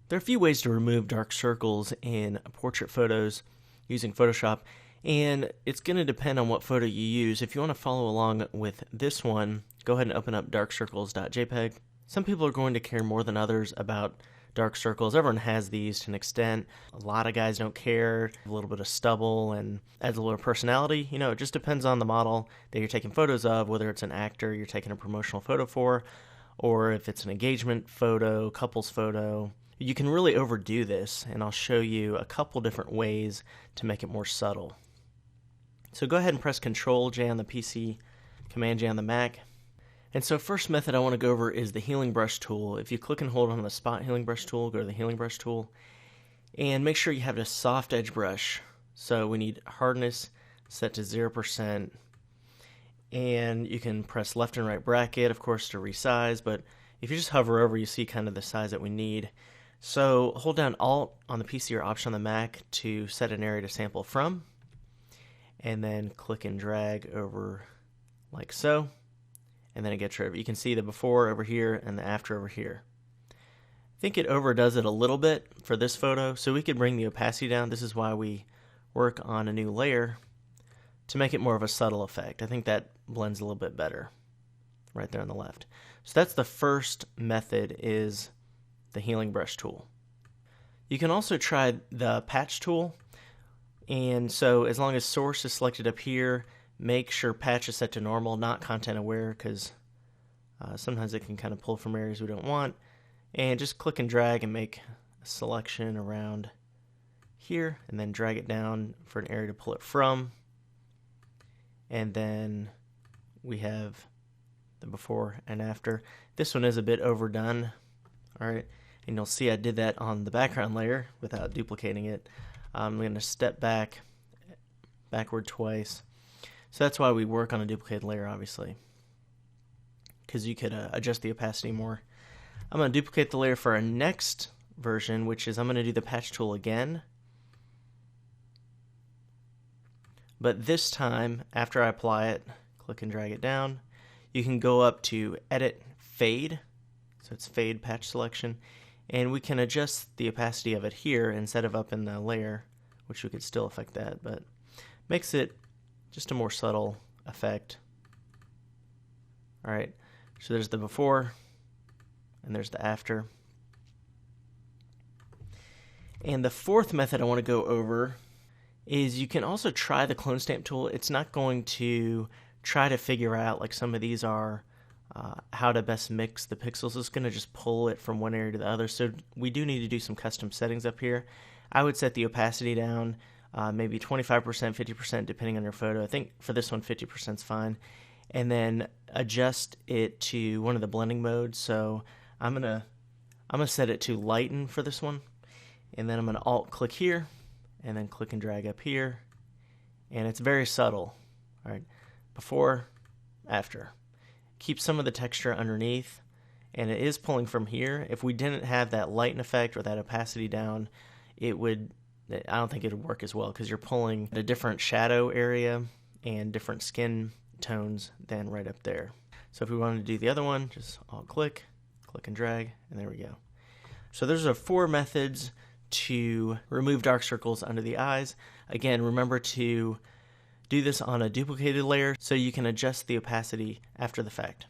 There are a few ways to remove dark circles in portrait photos using Photoshop, and it's going to depend on what photo you use. If you want to follow along with this one, go ahead and open up darkcircles.jpg. Some people are going to care more than others about dark circles. Everyone has these to an extent. A lot of guys don't care. A little bit of stubble and adds a little personality. It just depends on the model that you're taking photos of, whether it's an actor you're taking a promotional photo for, or if it's an engagement photo, couples photo. You can really overdo this, and I'll show you a couple different ways to make it more subtle. So go ahead and press Control-J on the PC, Command-J on the Mac. And so first method I want to go over is the healing brush tool. If you click and hold on the spot healing brush tool, go to the healing brush tool, and make sure you have a soft edge brush. So we need hardness set to 0%, and you can press left and right bracket, of course, to resize, but if you just hover over, you see kind of the size that we need. So hold down Alt on the PC or Option on the Mac to set an area to sample from, and then click and drag over like so, and then it gets rid of it. You can see the before over here and the after over here. I think it overdoes it a little bit for this photo, so we could bring the opacity down. This is why we work on a new layer to make it more of a subtle effect. I think that blends a little bit better right there on the left. So that's the first method, is the healing brush tool. You can also try the patch tool, and so as long as source is selected up here, make sure patch is set to normal, not content aware, because sometimes it can kind of pull from areas we don't want, and just click and drag and make a selection around here, and then drag it down for an area to pull it from, and then we have the before and after. This one is a bit overdone. Alright, and you'll see I did that on the background layer without duplicating it. I'm going to step backward twice. So that's why we work on a duplicated layer, obviously, because you could adjust the opacity more. I'm going to duplicate the layer for our next version, which is I'm going to do the patch tool again. But this time, after I apply it, click and drag it down, you can go up to Edit, Fade. So it's Fade Patch Selection, and we can adjust the opacity of it here instead of up in the layer, which we could still affect that, but makes it just a more subtle effect. Alright, so there's the before, and there's the after. And the fourth method I want to go over is you can also try the clone stamp tool. It's not going to try to figure out, like some of these are, how to best mix the pixels. It's going to just pull it from one area to the other. So we do need to do some custom settings up here. I would set the opacity down, maybe 25%, 50%, depending on your photo. I think for this one, 50% is fine. And then adjust it to one of the blending modes. So I'm gonna set it to lighten for this one, and then I'm gonna Alt click here, and then click and drag up here, and it's very subtle. All right, before, after. Keep some of the texture underneath, and it is pulling from here. If we didn't have that lighten effect or that opacity down, I don't think it would work as well, because you're pulling at a different shadow area and different skin tones than right up there. So if we wanted to do the other one, just Alt click and drag, and there we go. So those are 4 methods to remove dark circles under the eyes. Again, remember to do this on a duplicated layer so you can adjust the opacity after the fact.